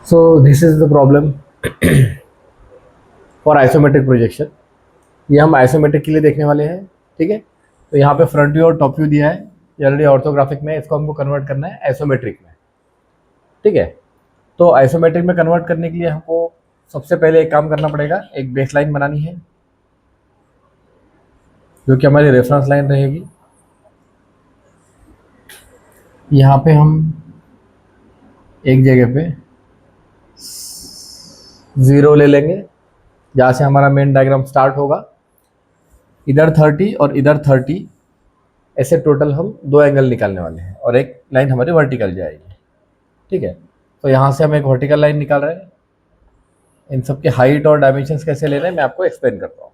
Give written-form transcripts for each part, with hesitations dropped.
So this is the problem for isometric projection. ये हम isometric के लिए देखने वाले हैं। ठीक है, तो यहाँ पे फ्रंट व्यू और टॉप व्यू दिया है, ये ऑलरेडी ऑर्थोग्राफिक में, इसको हमको कन्वर्ट करना है आइसोमेट्रिक में। ठीक है, तो आइसोमेट्रिक में कन्वर्ट करने के लिए हमको सबसे पहले एक काम करना पड़ेगा, एक बेस लाइन बनानी है जो कि हमारी रेफरेंस लाइन रहेगी। यहाँ पे हम एक जगह पे 0 ले लेंगे, जहाँ से हमारा मेन डायग्राम स्टार्ट होगा। इधर 30 और इधर 30, ऐसे टोटल हम 2 एंगल निकालने वाले हैं और एक लाइन हमारी वर्टिकल जाएगी। ठीक है, तो यहाँ से हम एक वर्टिकल लाइन निकाल रहे हैं। इन सब के हाइट और डायमेंशंस कैसे लेना है मैं आपको एक्सप्लेन करता हूँ।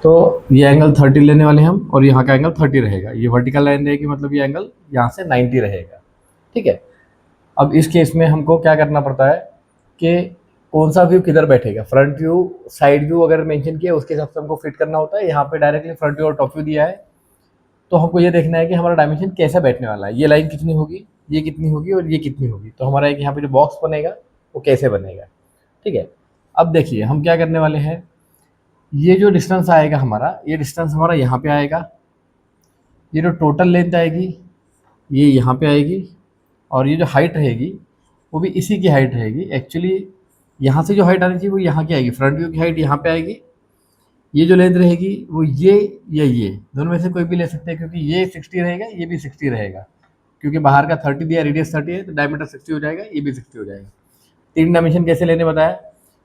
तो ये एंगल 30 लेने वाले हैं हम, और यहाँ का एंगल 30 रहेगा। ये वर्टिकल लाइन रहेगी, मतलब ये एंगल यहाँ से 90 रहेगा। ठीक है, अब इस केस में हमको क्या करना पड़ता है कि कौन सा व्यू किधर बैठेगा, फ्रंट व्यू साइड व्यू अगर मेंशन किया उसके हिसाब से हमको फिट करना होता है। यहाँ पे डायरेक्टली फ्रंट व्यू और टॉप व्यू दिया है, तो हमको ये देखना है कि हमारा डायमेंशन कैसा बैठने वाला है, ये लाइन कितनी होगी, ये कितनी होगी और ये कितनी होगी। तो हमारा एक यहाँ पे जो बॉक्स बनेगा वो कैसे बनेगा। ठीक है, अब देखिए हम क्या करने वाले हैं, ये जो डिस्टेंस आएगा हमारा, ये डिस्टेंस हमारा यहाँ पे आएगा। ये जो टोटल लेंथ आएगी ये यहाँ पे आएगी, और ये जो हाइट रहेगी वो भी इसी की हाइट रहेगी। एक्चुअली यहाँ से जो हाइट आनी चाहिए वो यहाँ की आएगी, फ्रंट व्यू की हाइट यहाँ पे आएगी। ये जो लेंथ रहेगी वो ये दोनों में से कोई भी ले सकते हैं, क्योंकि ये 60 रहेगा, ये भी 60 रहेगा, क्योंकि बाहर का 30 दिया, रेडियस 30 है, तो डायमीटर 60 हो जाएगा, ये भी 60 हो जाएगा। 3 डायमेंशन कैसे लेने बताया।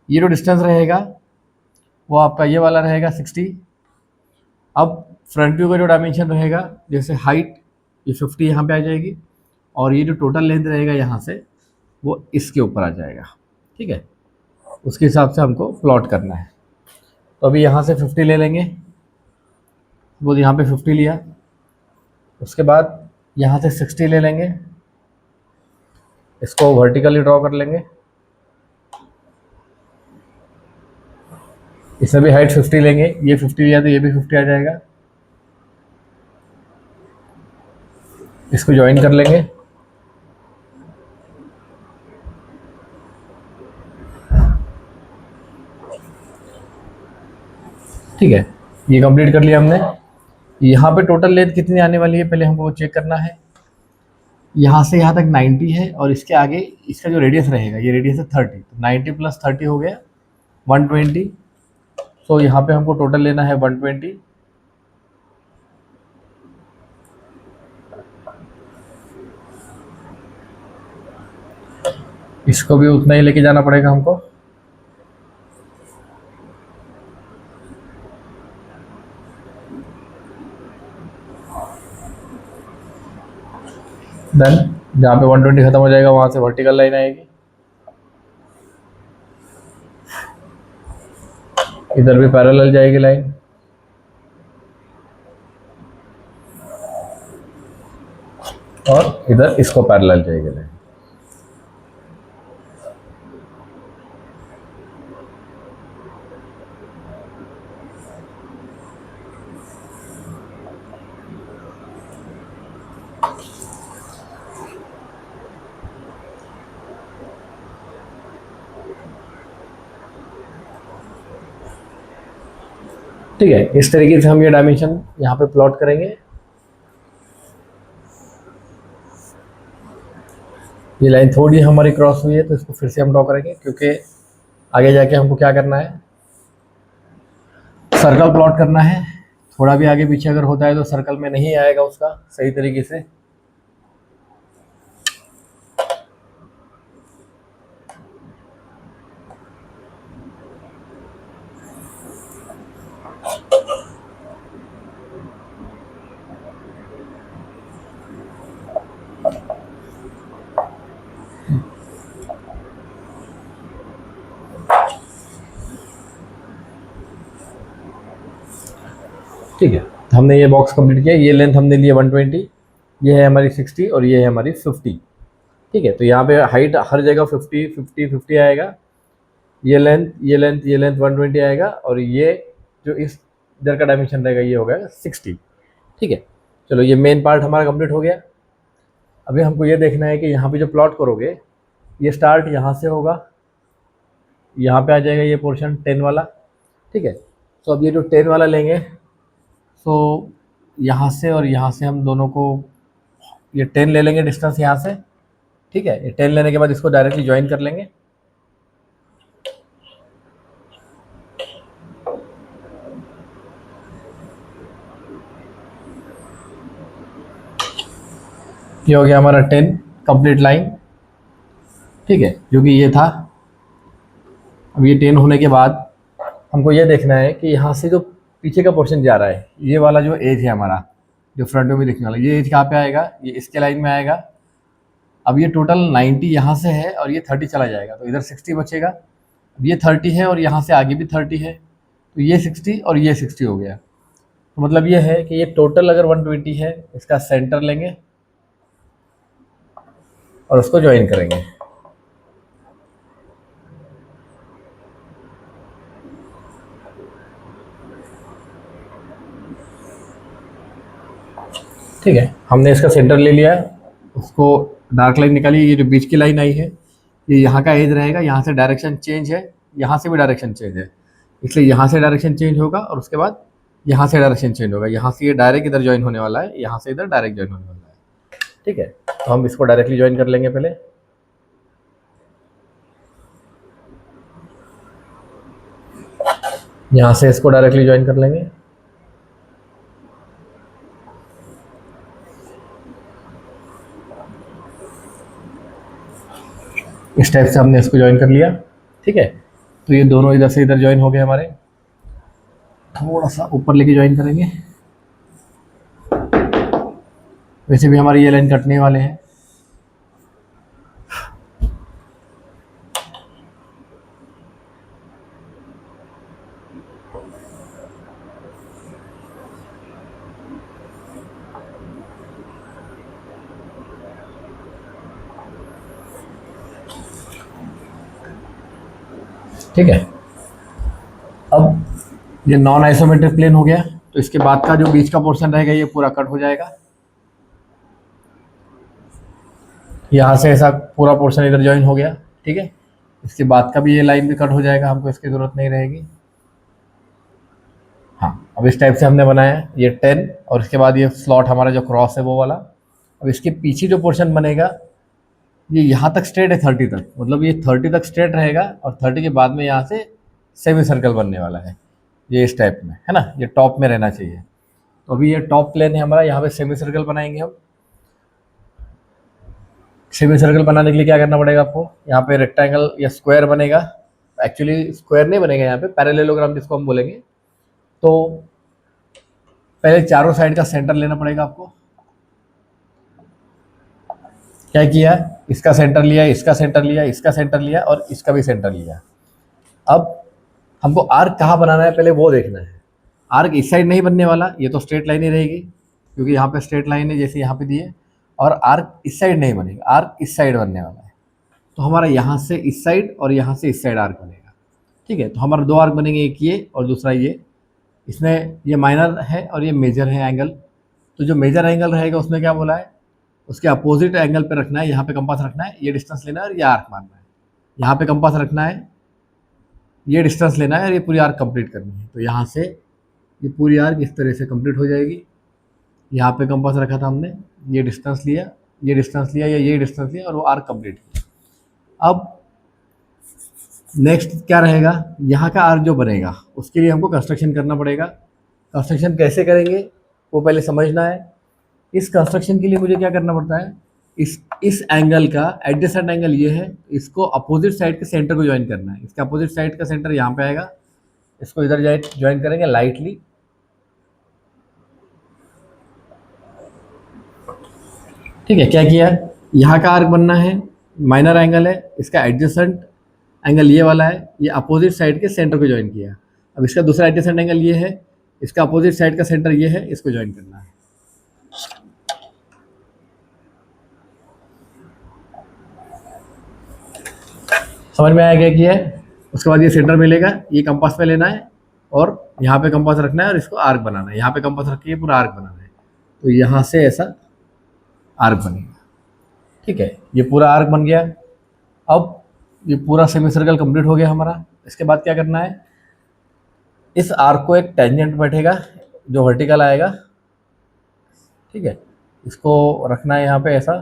ये जो डिस्टेंस रहेगा वो आपका ये वाला रहेगा 60। अब फ्रंट व्यू का जो डायमेंशन रहेगा, जैसे हाइट ये 50 यहाँ पे आ जाएगी, और ये जो टोटल लेंथ रहेगा यहाँ से वो इसके ऊपर आ जाएगा। ठीक है, उसके हिसाब से हमको प्लॉट करना है। तो अभी यहाँ से 50 ले लेंगे, वो यहाँ पे 50 लिया, उसके बाद यहाँ से 60 ले लेंगे, इसको वर्टिकली ड्रॉ कर लेंगे। इसमें भी हाइट 50 लेंगे, ये 50 लिया तो ये भी 50 आ जाएगा, इसको ज्वाइन कर लेंगे। ठीक है, ये कंप्लीट कर लिया हमने। यहाँ पे टोटल लेंथ कितनी आने वाली है पहले हमको चेक करना है। यहाँ से यहाँ तक 90 है, और इसके आगे इसका जो रेडियस रहेगा, ये रेडियस है 30, तो 90 प्लस 30 हो गया 120। सो यहाँ पे हमको टोटल लेना है 120। इसको भी उतना ही लेके जाना पड़ेगा हमको। देन जहाँ पे 120 खत्म हो जाएगा वहाँ से वर्टिकल लाइन आएगी, इधर भी पैरेलल जाएगी लाइन, और इधर इसको पैरेलल जाएगी लाइन। ठीक है, इस तरीके से हम ये डायमेंशन यहाँ पे प्लॉट करेंगे। ये लाइन थोड़ी हमारी क्रॉस हुई है, तो इसको फिर से हम ड्रॉ करेंगे, क्योंकि आगे जाके हमको क्या करना है, सर्कल प्लॉट करना है। थोड़ा भी आगे पीछे अगर होता है तो सर्कल में नहीं आएगा उसका सही तरीके से। ठीक है, तो हमने ये बॉक्स कंप्लीट किया। ये लेंथ हमने लिया 120, ये है हमारी 60 और ये है हमारी 50। ठीक है, तो यहाँ पे हाइट हर जगह 50 50 50 आएगा। ये लेंथ ये लेंथ ये लेंथ 120 आएगा, और ये जो इस इधर का डायमेंशन रहेगा ये हो गया 60। ठीक है, चलो ये मेन पार्ट हमारा कंप्लीट हो गया। अभी हमको ये देखना है कि यहाँ पे जो प्लॉट करोगे, ये स्टार्ट यहाँ से होगा, यहाँ पे आ जाएगा ये पोर्शन 10 वाला। ठीक है, तो अब ये जो 10 वाला लेंगे, तो यहाँ से और यहाँ से हम दोनों को ये 10 ले लेंगे डिस्टेंस यहाँ से। ठीक है, ये 10 लेने के बाद इसको डायरेक्टली ज्वाइन कर लेंगे। ये हो गया हमारा 10 कंप्लीट लाइन। ठीक है, जो कि ये था। अब ये 10 होने के बाद हमको ये देखना है कि यहाँ से जो पीछे का पोर्शन जा रहा है, ये वाला जो एज है हमारा, जो फ्रंट में दिखने वाला, ये एज कहाँ पे आएगा, ये इसके लाइन में आएगा। अब ये टोटल 90 यहाँ से है और ये 30 चला जाएगा, तो इधर 60 बचेगा। अब ये 30 है और यहाँ से आगे भी 30 है, तो ये 60 और ये 60 हो गया। तो मतलब ये है कि ये टोटल अगर 120 है, इसका सेंटर लेंगे और उसको ज्वाइन करेंगे। ठीक है, हमने इसका सेंटर ले लिया, उसको डार्क लाइन निकाली। ये जो बीच की लाइन आई है, ये यहाँ का एज रहेगा, यहाँ से डायरेक्शन चेंज है, यहाँ से भी डायरेक्शन चेंज है, इसलिए यहाँ से डायरेक्शन चेंज होगा और उसके बाद यहाँ से डायरेक्शन चेंज होगा। यहाँ से ये डायरेक्ट इधर ज्वाइन होने वाला है, यहाँ से इधर डायरेक्ट ज्वाइन होने वाला है। ठीक है, तो हम इसको डायरेक्टली ज्वाइन कर लेंगे पहले। यहाँ से इसको डायरेक्टली ज्वाइन कर लेंगे। इस टाइप से हमने इसको ज्वाइन कर लिया। ठीक है, तो ये दोनों इधर से इधर ज्वाइन हो गए हमारे। थोड़ा सा ऊपर लेके ज्वाइन करेंगे, वैसे भी हमारी ये लाइन कटने वाले हैं। ठीक है, अब ये नॉन आइसोमेट्रिक प्लेन हो गया, तो इसके बाद का जो बीच का पोर्शन रहेगा ये पूरा कट हो जाएगा। यहाँ से ऐसा पूरा पोर्शन इधर ज्वाइन हो गया। ठीक है, इसके बाद का भी ये लाइन भी कट हो जाएगा, हमको इसकी ज़रूरत नहीं रहेगी। हाँ, अब इस टाइप से हमने बनाया ये 10, और इसके बाद ये स्लॉट हमारा जो क्रॉस है वो वाला। अब इसके पीछे जो पोर्शन बनेगा, ये यहाँ तक स्ट्रेट है 30 तक, मतलब ये 30 तक स्ट्रेट रहेगा, और 30 के बाद में यहाँ से सेमी सर्कल बनने वाला है, ये इस टाइप में है ना, ये टॉप में रहना चाहिए। तो अभी ये टॉप प्लेन है हमारा, यहाँ पे सेमी सर्कल बनाएंगे हम। सेमी सर्कल बनाने के लिए क्या करना पड़ेगा आपको, यहाँ पे रेक्टेंगल या स्क्वायर बनेगा। एक्चुअली स्क्वायर नहीं बनेगा, यहाँ पे पैरेललोग्राम जिसको हम बोलेंगे। तो पहले चारों साइड का सेंटर लेना पड़ेगा आपको। क्या किया, इसका सेंटर लिया, इसका सेंटर लिया, इसका सेंटर लिया और इसका भी सेंटर लिया। अब हमको आर्क कहाँ बनाना है पहले वो देखना है। आर्क इस साइड नहीं बनने वाला, ये तो स्ट्रेट लाइन ही रहेगी, क्योंकि यहाँ पे स्ट्रेट लाइन है जैसे यहाँ पे दिए। और आर्क इस साइड नहीं बनेगा, आर्क इस साइड बनने वाला है। तो हमारा यहाँ से इस साइड और यहाँ से इस साइड आर्क बनेगा। ठीक है, तो हमारा दो आर्क बनेंगे, एक ये और दूसरा ये। इसमें ये माइनर है और ये मेजर है एंगल। तो जो मेजर एंगल रहेगा उसमें क्या बोला है, उसके अपोजिट एंगल पे रखना है, यहाँ पे कंपास रखना है, ये डिस्टेंस लेना है और ये आर्क मारना है। यहाँ पे कंपास रखना है, ये डिस्टेंस लेना है और ये पूरी आर्क कंप्लीट करनी है। तो यहाँ से ये पूरी आर्क इस तरह से कंप्लीट हो जाएगी। यहाँ पे कंपास रखा था हमने, ये डिस्टेंस लिया, ये डिस्टेंस लिया या ये डिस्टेंस लिया और वो आर्क कंप्लीट किया। अब नेक्स्ट क्या रहेगा, यहाँ का आर्क जो बनेगा उसके लिए हमको कंस्ट्रक्शन करना पड़ेगा। कंस्ट्रक्शन कैसे करेंगे वो पहले समझना है। इस कंस्ट्रक्शन के लिए मुझे क्या करना पड़ता है, इस एंगल का एडजेसेंट एंगल ये है, इसको अपोजिट साइड के सेंटर को ज्वाइन करना है। इसका अपोजिट साइड का सेंटर यहाँ पे आएगा, इसको इधर ज्वाइन करेंगे लाइटली। ठीक है, क्या किया, यहाँ का आर्क बनना है, माइनर एंगल है, इसका एडजेसेंट एंगल ये वाला है, ये अपोजिट साइड के सेंटर को ज्वाइन किया। अब इसका दूसरा एडजेसेंट एंगल ये है, इसका अपोजिट साइड का सेंटर ये है, इसको ज्वाइन करना है। समझ में आ गया कि है। उसके बाद ये सेंटर मिलेगा, ये कंपास में लेना है और यहाँ पे कंपास रखना है और इसको आर्क बनाना है। यहाँ पे कंपास रख के पूरा आर्क बनाना है, तो यहाँ से ऐसा आर्क बनेगा। ठीक है, ये पूरा आर्क बन गया। अब ये पूरा सेमी सर्कल कंप्लीट हो गया हमारा। इसके बाद क्या करना है, इस आर्क को एक टेंजेंट बैठेगा जो वर्टिकल आएगा। ठीक है, इसको रखना है यहाँ पे ऐसा,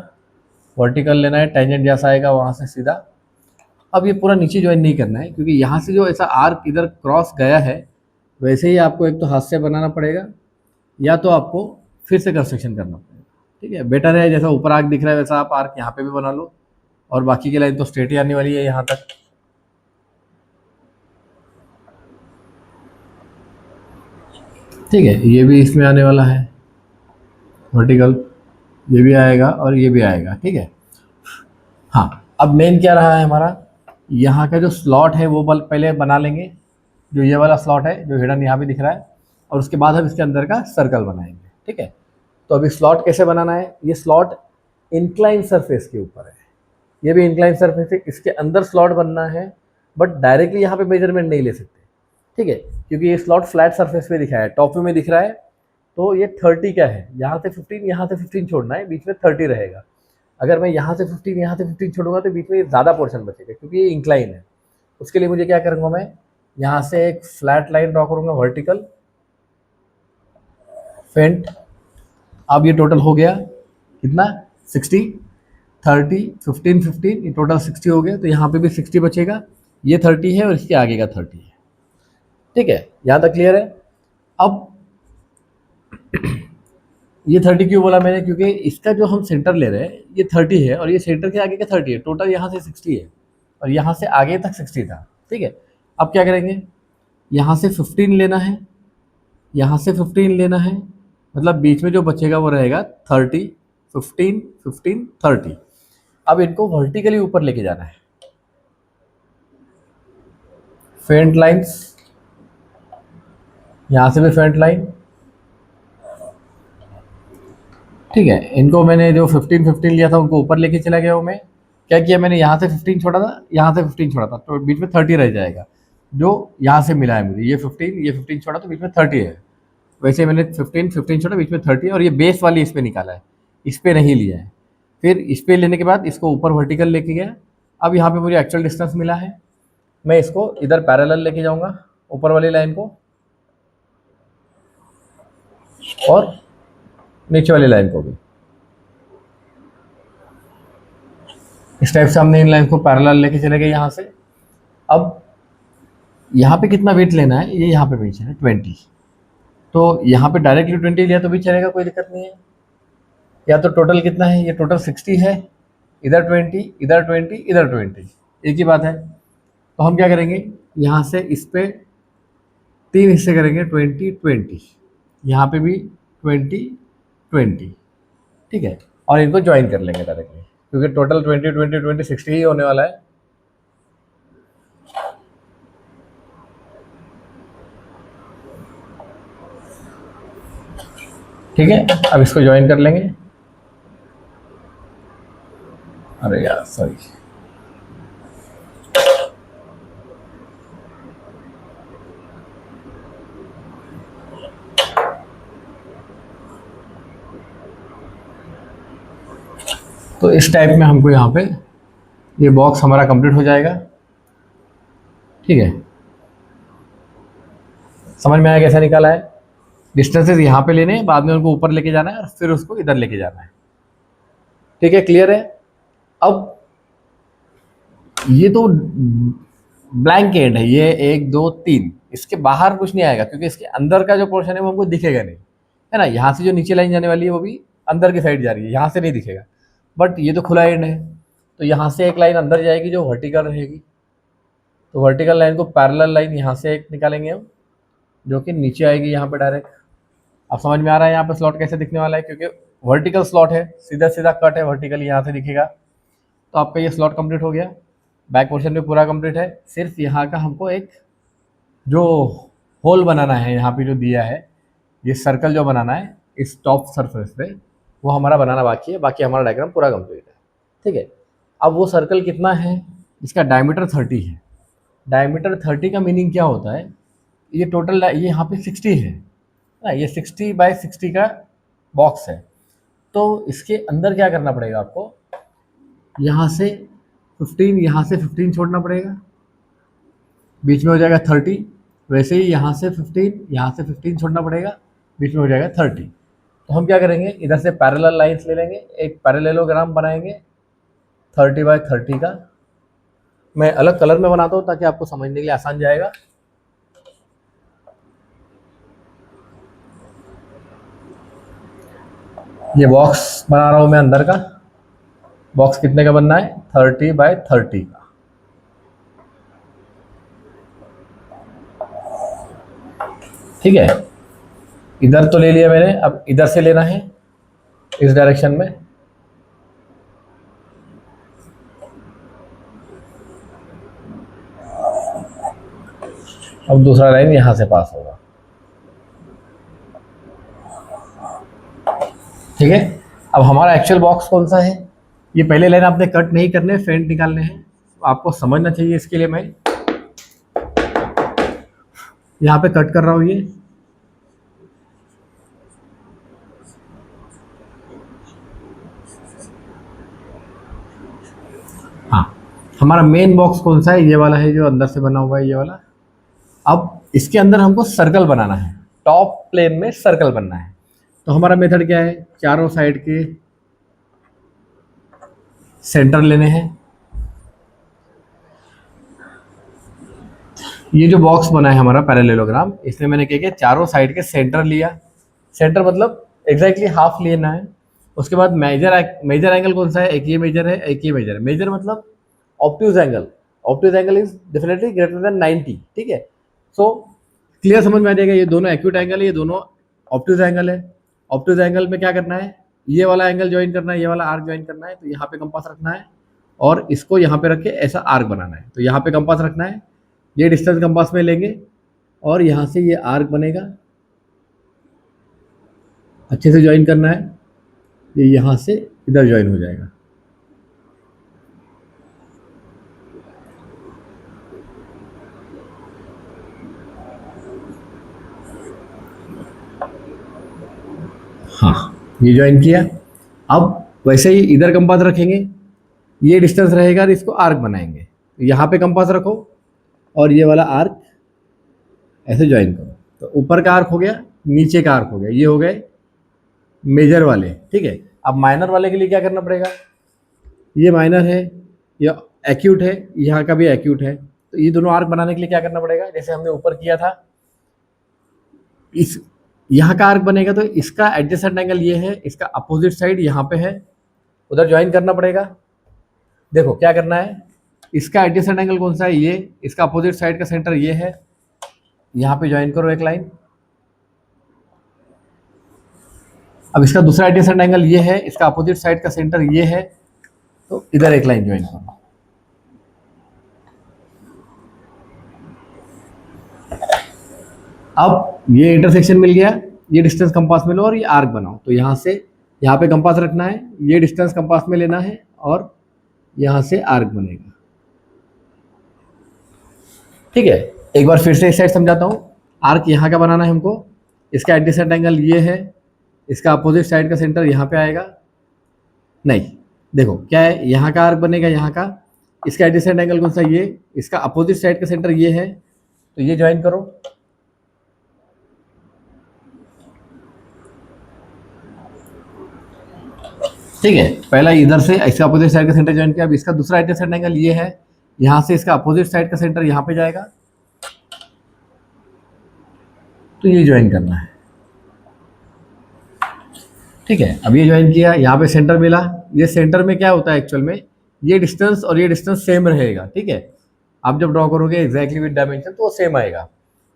वर्टिकल लेना है, टेंजेंट जैसा आएगा वहाँ से सीधा। अब ये पूरा नीचे ज्वाइन नहीं करना है, क्योंकि यहाँ से जो ऐसा आर्क इधर क्रॉस गया है, वैसे ही आपको एक तो हाथ से बनाना पड़ेगा या तो आपको फिर से कंस्ट्रक्शन करना पड़ेगा। ठीक है, बेटर है जैसा ऊपर आर्क दिख रहा है वैसा आप आर्क यहाँ पे भी बना लो, और बाकी की लाइन तो स्ट्रेट ही आने वाली है यहाँ तक। ठीक है, ये भी इसमें आने वाला है वर्टिकल, ये भी आएगा और ये भी आएगा। ठीक है, हाँ, अब मेन क्या रहा है हमारा, यहाँ का जो स्लॉट है वो बल पहले बना लेंगे, जो ये वाला स्लॉट है जो हिडन यहाँ पे दिख रहा है, और उसके बाद हम इसके अंदर का सर्कल बनाएंगे। ठीक है, तो अभी स्लॉट कैसे बनाना है, ये स्लॉट इंक्लाइन सरफेस के ऊपर है, ये भी इंक्लाइन सरफेस है, इसके अंदर स्लॉट बनना है, बट डायरेक्टली यहाँ पे मेजरमेंट नहीं ले सकते। ठीक है, क्योंकि ये स्लॉट फ्लैट सरफेस पे दिखा है, टॉप व्यू में दिख रहा है, तो ये 30 का है, यहाँ से 15, यहाँ से 15 छोड़ना है, बीच में 30 रहेगा। अगर मैं यहाँ से 15, यहाँ से 15 छोड़ूंगा तो बीच में ज़्यादा पोर्शन बचेगा, क्योंकि ये इंक्लाइन है। उसके लिए मुझे क्या करूँगा, मैं यहाँ से एक फ्लैट लाइन ड्रॉ करूँगा वर्टिकल फेंट। अब ये टोटल हो गया कितना, 60, 30, 15, 15, ये टोटल 60 हो गया, तो यहाँ पे भी 60 बचेगा, ये 30 है और इसके आगे का 30 है। ठीक है, यहाँ तक क्लियर है। अब ये 30 क्यों बोला मैंने, क्योंकि इसका जो हम सेंटर ले रहे हैं ये 30 है और ये सेंटर के आगे का 30 है, टोटल यहाँ से 60 है और यहाँ से आगे तक 60 था। ठीक है, अब क्या करेंगे, यहाँ से 15 लेना है, यहाँ से 15 लेना है, मतलब बीच में जो बचेगा वो रहेगा 30, 15, 15, 30। अब इनको वर्टिकली ऊपर लेके जाना है, फेंट लाइन्स, यहाँ से भी फेंट लाइन। ठीक है, इनको मैंने जो 15, 15 लिया था उनको ऊपर लेके चला गया हूँ मैं। क्या किया मैंने, यहाँ से 15 छोड़ा था, यहाँ से 15 छोड़ा था, तो बीच में 30 रह जाएगा, जो यहाँ से मिला है मुझे, ये 15, ये 15 छोड़ा तो बीच में 30 है। वैसे मैंने 15, 15 छोड़ा, बीच में 30, और ये बेस वाली इस पर निकाला है, इस पर नहीं लिया है। फिर इस पर लेने के बाद इसको ऊपर वर्टिकल लेके गया। अब यहाँ पे मुझे एक्चुअल डिस्टेंस मिला है, मैं इसको इधर पैरेलल लेके जाऊँगा ऊपर वाली लाइन को, और नीचे वाली लाइन को भी। इस टाइप से हमने इन लाइन को पैरेलल लेके चले गए यहाँ से। अब यहाँ पे कितना वेट लेना है, ये यहाँ पे वेट है 20, तो यहाँ पे डायरेक्टली 20 लिया तो भी चलेगा, कोई दिक्कत नहीं है। या तो टोटल कितना है, ये टोटल 60 है, इधर 20, इधर 20, इधर 20, एक ही बात है। तो हम क्या करेंगे, यहाँ से इस पे 3 हिस्से करेंगे, 20, 20, यहाँ पे भी 20, 20। ठीक है, और इनको ज्वाइन कर लेंगे डायरेक्टली, क्योंकि टोटल 20, 20, 20, 60 ही होने वाला है। ठीक है, अब इसको ज्वाइन कर लेंगे। अरे यार सॉरी, तो इस टाइप में हमको यहाँ पे ये बॉक्स हमारा कंप्लीट हो जाएगा। ठीक है, समझ में आया कैसा निकाला है। डिस्टेंसेस यहाँ पे लेने हैं, बाद में उनको ऊपर लेके जाना है और फिर उसको इधर लेके जाना है। ठीक है, क्लियर है। अब ये तो ब्लैंक एंड है, ये 1, 2, 3, इसके बाहर कुछ नहीं आएगा, क्योंकि इसके अंदर का जो पोर्शन है वो हमको दिखेगा नहीं, है ना। यहाँ से जो नीचे लाइन जाने वाली है वो भी अंदर की साइड जा रही है, यहाँ से नहीं दिखेगा, बट ये तो खुला एंड है, तो यहाँ से एक लाइन अंदर जाएगी जो वर्टिकल रहेगी, तो वर्टिकल लाइन को पैरेलल लाइन यहाँ से एक निकालेंगे हम, जो कि नीचे आएगी यहाँ पे डायरेक्ट। अब समझ में आ रहा है यहाँ पे स्लॉट कैसे दिखने वाला है, क्योंकि वर्टिकल स्लॉट है, सीधा सीधा कट है, वर्टिकल यहाँ से दिखेगा। तो आपका ये स्लॉट कंप्लीट हो गया, बैक पोर्शन भी पूरा कंप्लीट है। सिर्फ यहाँ का हमको एक जो होल बनाना है, यहाँ पे जो दिया है ये सर्कल जो बनाना है इस टॉप सरफेस पे, वो हमारा बनाना बाकी है, बाकी हमारा डायग्राम पूरा कंप्लीट है। ठीक है, अब वो सर्कल कितना है इसका डायमीटर 30 है। डायमीटर 30 का मीनिंग क्या होता है, ये टोटल ये यहाँ पे 60 है ना, ये 60 बाय 60 का बॉक्स है। तो इसके अंदर क्या करना पड़ेगा आपको, यहाँ से 15, यहाँ से 15 छोड़ना पड़ेगा, बीच में हो जाएगा 30। वैसे ही यहाँ से 15, यहाँ से 15 छोड़ना पड़ेगा, बीच में हो जाएगा 30। तो हम क्या करेंगे, इधर से पैरेलल लाइंस ले लेंगे, एक पैरेललोग्राम बनाएंगे 30 बाय 30 का। मैं अलग कलर में बनाता हूँ ताकि आपको समझने के लिए आसान जाएगा। ये बॉक्स बना रहा हूँ मैं अंदर का। बॉक्स कितने का बनना है, 30 बाय 30 का। ठीक है, इधर तो ले लिया मैंने, अब इधर से लेना है इस डायरेक्शन में। अब दूसरा लाइन यहां से पास होगा। ठीक है, अब हमारा एक्चुअल बॉक्स कौन सा है, ये पहले लाइन आपने कट नहीं करने, फेंट निकालने हैं, आपको समझना चाहिए। इसके लिए मैं यहाँ पे कट कर रहा हूँ ये। हाँ, हमारा मेन बॉक्स कौन सा है, ये वाला है जो अंदर से बना हुआ है, ये वाला। अब इसके अंदर हमको सर्कल बनाना है, टॉप प्लेन में सर्कल बनना है। तो हमारा मेथड क्या है, चारों साइड के सेंटर लेने हैं। ये जो बॉक्स बना है हमारा पैरेललोग्राम, इसमें मैंने क्या किया, चारों साइड के सेंटर लिया। सेंटर मतलब एग्जैक्टली हाफ लेना है। उसके बाद मेजर एंगल कौन सा है, एक ये मेजर है, एक ये मेजर है। मेजर मतलब obtuse angle, obtuse angle is definitely greater than 90। ठीक है, सो क्लियर समझ में आ जाएगा, ये दोनों एक्यूट एंगल है, ये दोनों ऑब्ट्यूज एंगल है। ऑब्ट्यूज एंगल में क्या करना है, ये वाला एंगल ज्वाइन करना है, ये वाला आर्क ज्वाइन करना है। तो यहाँ पे कंपास रखना है और इसको यहाँ पे रख के ऐसा आर्क बनाना है। तो यहाँ पे कंपास रखना है, ये डिस्टेंस कंपास में लेंगे और यहाँ से ये आर्क बनेगा, अच्छे से ज्वाइन करना है, ये यहाँ से इधर ज्वाइन हो जाएगा। हाँ, ये ज्वाइन किया। अब वैसे ही इधर कंपास रखेंगे, ये डिस्टेंस रहेगा और इसको आर्क बनाएंगे। यहाँ पे कंपास रखो और ये वाला आर्क ऐसे ज्वाइन करो। तो ऊपर का आर्क हो गया, नीचे का आर्क हो गया, ये हो गए मेजर वाले। ठीक है, अब माइनर वाले के लिए क्या करना पड़ेगा, ये माइनर है, ये एक्यूट है, यहाँ का भी एक्यूट है। तो ये दोनों आर्क बनाने के लिए क्या करना पड़ेगा, जैसे हमने ऊपर किया था, इस यहाँ का आर्क बनेगा तो इसका एडजेसेंट एंगल ये है, इसका अपोजिट साइड यहाँ पे है, उधर ज्वाइन करना पड़ेगा। देखो क्या करना है, इसका एडजेसेंट एंगल कौन सा है, ये, इसका अपोजिट साइड का सेंटर ये है, यहाँ पे ज्वाइन करो एक लाइन। अब इसका दूसरा एडजेसेंट एंगल ये है, इसका अपोजिट साइड का सेंटर ये है, तो इधर एक लाइन ज्वाइन करो। अब ये इंटरसेक्शन मिल गया, ये डिस्टेंस कंपास में लो और ये आर्क बनाओ। तो यहाँ से यहाँ पे कंपास रखना है, ये डिस्टेंस कंपास में लेना है और यहाँ से आर्क बनेगा। ठीक है, एक बार फिर से इस साइड समझाता हूँ। आर्क यहाँ का बनाना है हमको, इसका एडजेसेंट एंगल ये है, इसका अपोजिट साइड का सेंटर यहाँ पे आएगा। नहीं, देखो क्या है, यहाँ का आर्क बनेगा, यहाँ का, इसका एडजेसेंट एंगल कौन सा, ये, इसका अपोजिट साइड का सेंटर ये है, तो ये ज्वाइन करो। ठीक है, पहला इधर से इसका अपोजिट साइड का सेंटर ज्वाइन किया। अब इसका दूसरा एडजेसेंट एंगल ये है, यहाँ से इसका अपोजिट साइड का सेंटर यहाँ पे जाएगा, तो ये ज्वाइन करना है। ठीक है, अब ये ज्वाइन किया, यहाँ पे सेंटर मिला। ये सेंटर में क्या होता है एक्चुअल में, ये डिस्टेंस और ये डिस्टेंस सेम रहेगा। ठीक है, आप जब ड्रॉ करोगे एग्जैक्टली विद डायमेंशन तो वो सेम आएगा।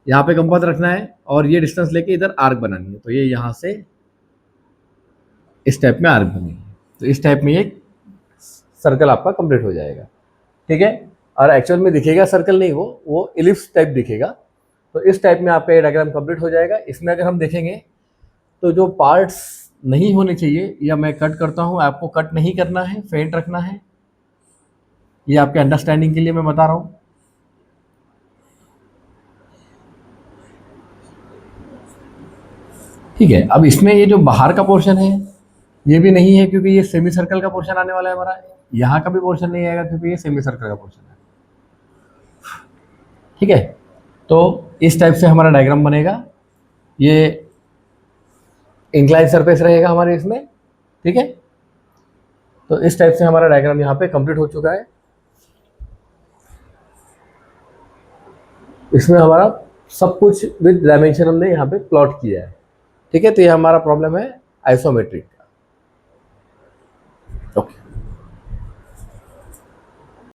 यहाँ पे कंपास रखना है और ये डिस्टेंस लेके इधर आर्क बनानी है। तो ये यहाँ से इस टाइप में आर्क बनेगी, तो इस टाइप में एक सर्कल आपका कंप्लीट हो जाएगा। ठीक है, और एक्चुअल में दिखेगा सर्कल नहीं, वो इलिप्स टाइप दिखेगा। तो इस टाइप में आपका ये डायग्राम कंप्लीट हो जाएगा। इसमें अगर हम देखेंगे तो जो पार्ट्स नहीं होने चाहिए या मैं कट करता हूँ, आपको कट नहीं करना है, फेंट रखना है। ये आपके अंडरस्टैंडिंग के लिए मैं बता रहा हूँ। ठीक है, अब इसमें ये जो बाहर का पोर्शन है ये भी नहीं है, क्योंकि ये सेमी सर्कल का पोर्शन आने वाला है हमारा। यहाँ का भी पोर्शन नहीं आएगा क्योंकि ये सेमी सर्कल का पोर्शन है। ठीक है, तो इस टाइप से हमारा डायग्राम बनेगा। ये इंक्लाइन सरफेस रहेगा हमारे इसमें। ठीक है, तो इस टाइप से हमारा डायग्राम यहाँ पे कंप्लीट हो चुका है। इसमें हमारा सब कुछ विद डायमेंशन हमने यहाँ पे प्लॉट किया है। ठीक है, तो ये हमारा प्रॉब्लम है आइसोमेट्रिक।